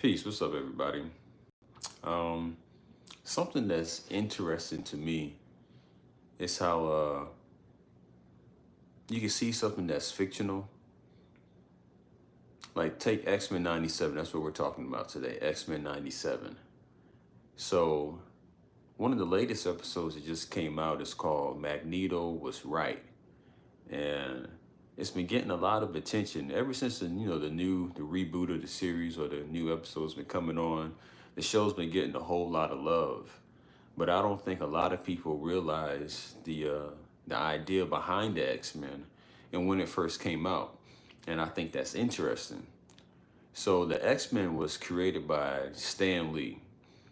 Peace. What's up, everybody? Um, Something that's interesting to me is how you can see something that's fictional. Like take X-Men '97. That's what we're talking about today. X-Men '97. So one of the latest episodes that just came out is called Magneto Was Right, and it's been getting a lot of attention ever since the reboot of the series or the new episodes been coming on. The show's been getting a whole lot of love. But I don't think a lot of people realize the idea behind the X-Men and when it first came out. And I think that's interesting. So the X-Men was created by Stan Lee,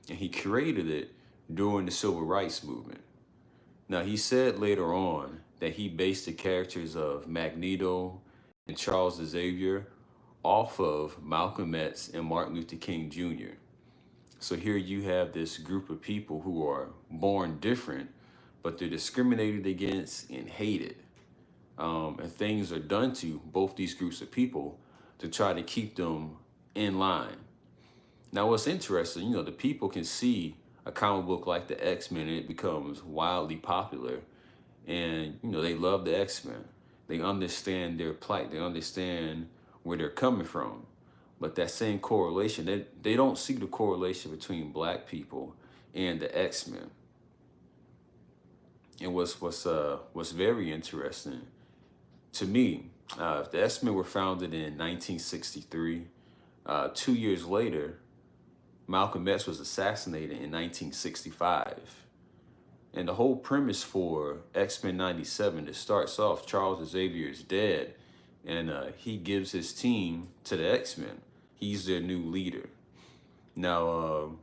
and he created it during the Civil Rights Movement. Now he said later on that he based the characters of Magneto and Charles Xavier off of Malcolm X and Martin Luther King Jr. So here you have this group of people who are born different, but they're discriminated against and hated. And things are done to both these groups of people to try to keep them in line. Now, what's interesting, the people can see a comic book like the X-Men and it becomes wildly popular. And, they love the X-Men. They understand their plight. They understand where they're coming from. But that same correlation, they don't see the correlation between black people and the X-Men. And what's very interesting to me, the X-Men were founded in 1963. 2 years later, Malcolm X was assassinated in 1965. And the whole premise for X-Men '97, it starts off, Charles Xavier is dead, and he gives his team to the X-Men. He's their new leader. Now,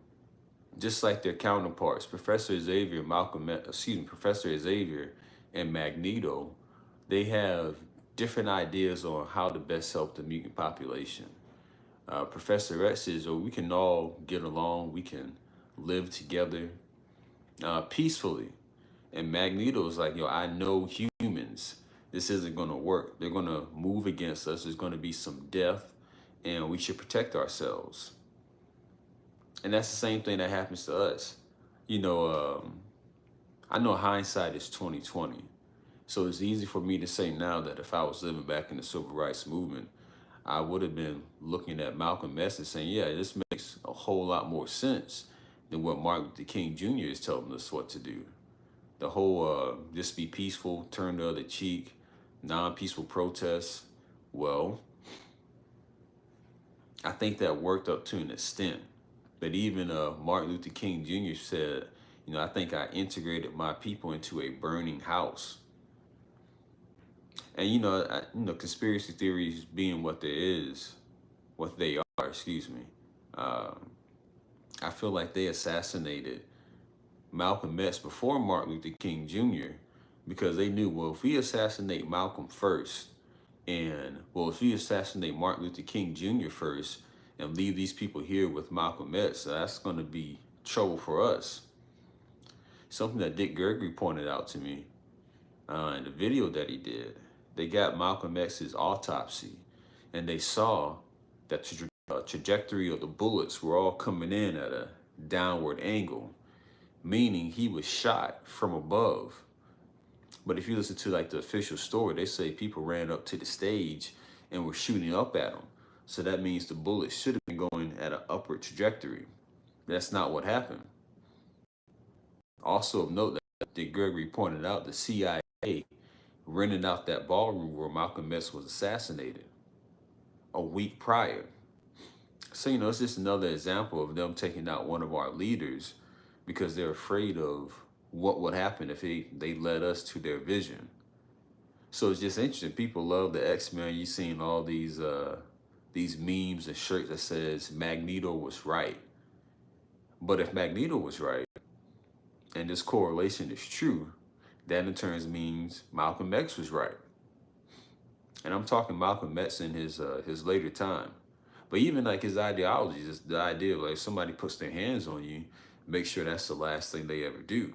just like their counterparts, Professor Xavier and Magneto, they have different ideas on how to best help the mutant population. Professor X says, oh, we can all get along, we can live together peacefully. And Magneto is like, yo, I know humans. This isn't going to work. They're going to move against us. There's going to be some death, and we should protect ourselves. And that's the same thing that happens to us. You know, I know hindsight is 2020. So it's easy for me to say now that if I was living back in the civil rights movement, I would have been looking at Malcolm X and saying, yeah, this makes a whole lot more sense than what Martin Luther King Jr. is telling us what to do. The whole just be peaceful, turn the other cheek, non-peaceful protests. Well, I think that worked up to an extent. But even Martin Luther King Jr. said, I think I integrated my people into a burning house. And conspiracy theories being what they are, excuse me. I feel like they assassinated Malcolm X before Martin Luther King Jr. because they knew, well, if we assassinate Malcolm first, and well, if we assassinate Martin Luther King Jr. first and leave these people here with Malcolm X, that's going to be trouble for us. Something that Dick Gregory pointed out to me in the video that he did. They got Malcolm X's autopsy, and they saw that the trajectory of the bullets were all coming in at a downward angle, meaning he was shot from above. But if you listen to like the official story, they say people ran up to the stage and were shooting up at him. So that means the bullet should have been going at an upward trajectory. That's not what happened. Also of note that Dick Gregory pointed out, the CIA rented out that ballroom where Malcolm X was assassinated a week prior. So, it's just another example of them taking out one of our leaders because they're afraid of what would happen if they led us to their vision. So it's just interesting. People love the X-Men. You've seen all these memes and shirts that says Magneto was right. But if Magneto was right, and this correlation is true, that in turn means Malcolm X was right. And I'm talking Malcolm X in his later time. But even like his ideology is the idea of like somebody puts their hands on you, make sure that's the last thing they ever do.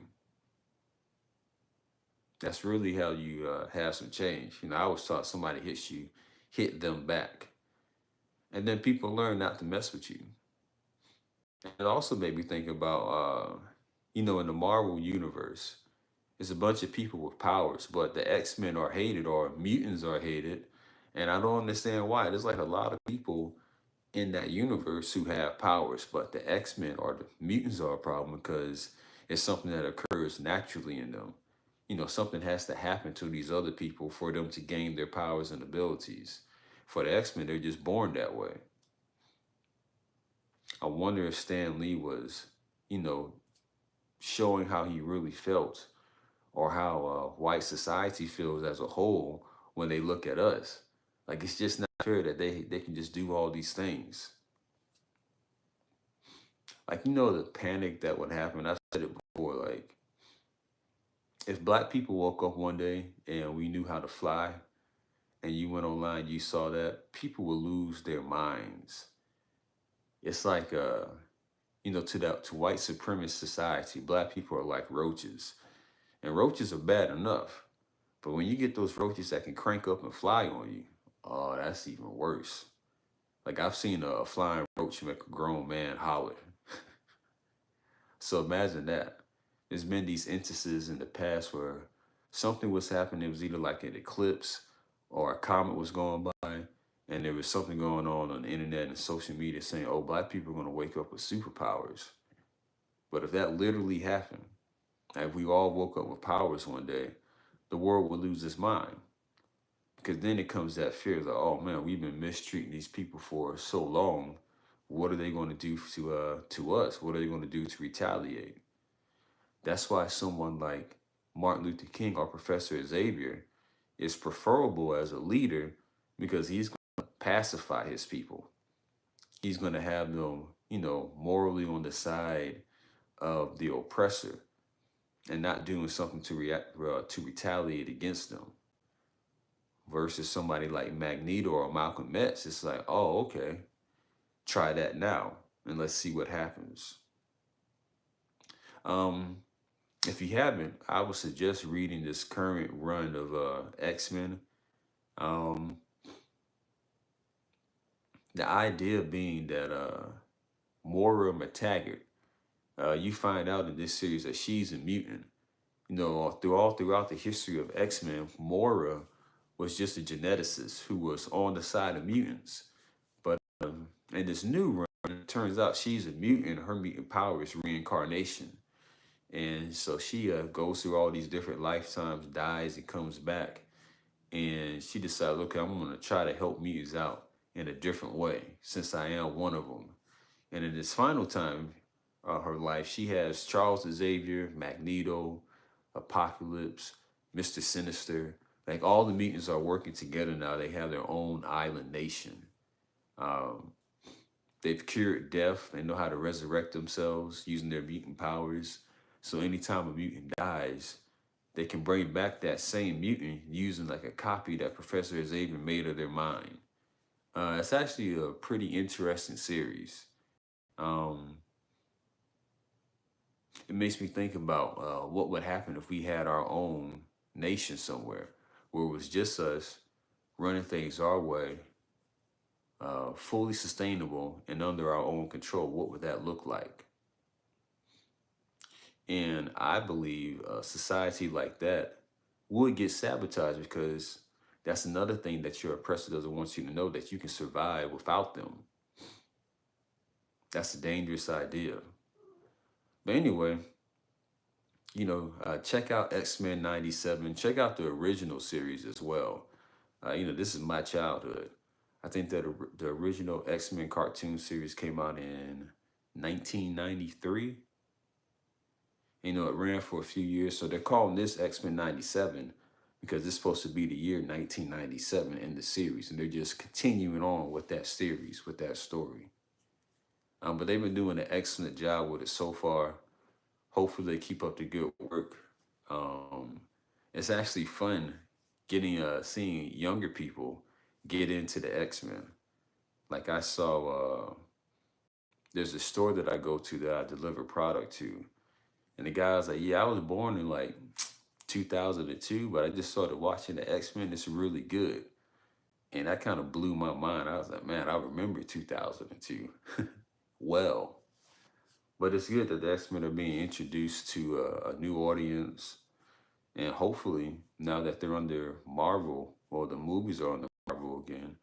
That's really how you have some change. I was taught somebody hits you, hit them back. And then people learn not to mess with you. And it also made me think about, in the Marvel universe, there's a bunch of people with powers, but the X-Men are hated or mutants are hated. And I don't understand why. There's like a lot of people in that universe who have powers, but the X-Men or the mutants are a problem because it's something that occurs naturally in them. Something has to happen to these other people for them to gain their powers and abilities. For the X-Men, they're just born that way. I wonder if Stan Lee was, you know, showing how he really felt or how white society feels as a whole when they look at us. Like it's just not fair that they can just do all these things. Like the panic that would happen. I've said it before. Like if black people woke up one day and we knew how to fly, and you went online, you saw that people would lose their minds. It's like to white supremacist society, black people are like roaches, and roaches are bad enough. But when you get those roaches that can crank up and fly on you, oh, that's even worse. Like I've seen a flying roach make a grown man holler. So imagine that. There's been these instances in the past where something was happening. It was either like an eclipse or a comet was going by, and there was something going on the internet and social media saying, "Oh, black people are going to wake up with superpowers." But if that literally happened, and if we all woke up with powers one day, the world would lose its mind. Because then it comes that fear that, oh man, we've been mistreating these people for so long. What are they going to do to us? What are they going to do to retaliate? That's why someone like Martin Luther King or Professor Xavier is preferable as a leader because he's going to pacify his people. He's going to have them, morally on the side of the oppressor and not doing something to retaliate against them. Versus somebody like Magneto or Malcolm X, it's like, oh, okay, try that now and let's see what happens. Um, if you haven't, I would suggest reading this current run of X-Men. Um, the idea being that Moira McTaggart, you find out in this series that she's a mutant. Throughout the history of X-Men, Moira was just a geneticist who was on the side of mutants. But in this new run, it turns out she's a mutant. Her mutant power is reincarnation. And so she goes through all these different lifetimes, dies, and comes back. And she decides, okay, I'm going to try to help mutants out in a different way since I am one of them. And in this final time of her life, she has Charles Xavier, Magneto, Apocalypse, Mr. Sinister. Like all the mutants are working together now. They have their own island nation. Um, they've cured death. They know how to resurrect themselves using their mutant powers. So anytime a mutant dies, they can bring back that same mutant using like a copy that Professor Xavier made of their mind. It's actually a pretty interesting series. Um, it makes me think about what would happen if we had our own nation somewhere where it was just us running things our way, fully sustainable and under our own control. What would that look like? And I believe a society like that would get sabotaged because that's another thing that your oppressor doesn't want you to know, that you can survive without them. That's a dangerous idea. But anyway, check out X-Men 97. Check out the original series as well. This is my childhood. I think that the original X-Men cartoon series came out in 1993. It ran for a few years. So they're calling this X-Men 97 because it's supposed to be the year 1997 in the series. And they're just continuing on with that series, with that story. But they've been doing an excellent job with it so far. Hopefully they keep up the good work. Um, it's actually fun seeing younger people get into the X-Men. Like I saw, there's a store that I go to that I deliver product to. And the guy was like, yeah, I was born in like 2002, but I just started watching the X-Men. It's really good. And that kind of blew my mind. I was like, man, I remember 2002 well. But it's good that the X-Men are being introduced to a new audience. And hopefully, now that they're under Marvel, or the movies are under Marvel again,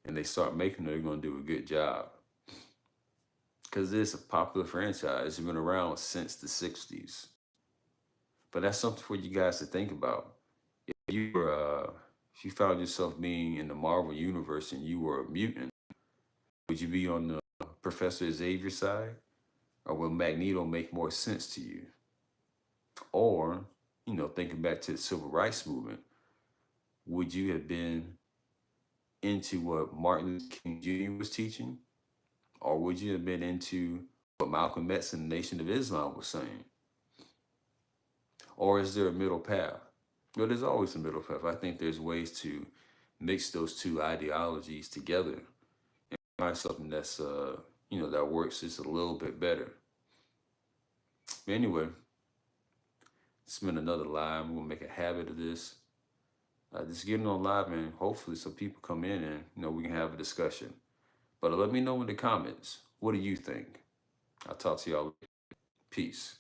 and they start making it, they're going to do a good job. Because it's a popular franchise. It's been around since the 60s. But that's something for you guys to think about. If you were, if you found yourself being in the Marvel universe and you were a mutant, would you be on the Professor Xavier side? Or will Magneto make more sense to you? Or, thinking back to the civil rights movement, would you have been into what Martin Luther King Jr. was teaching? Or would you have been into what Malcolm X and the Nation of Islam was saying? Or is there a middle path? Well, there's always a middle path. I think there's ways to mix those two ideologies together and find something that's, that works just a little bit better. But anyway, it's been another live. We're going to make a habit of this. Just getting on live and hopefully some people come in and, we can have a discussion. But let me know in the comments. What do you think? I'll talk to y'all later. Peace.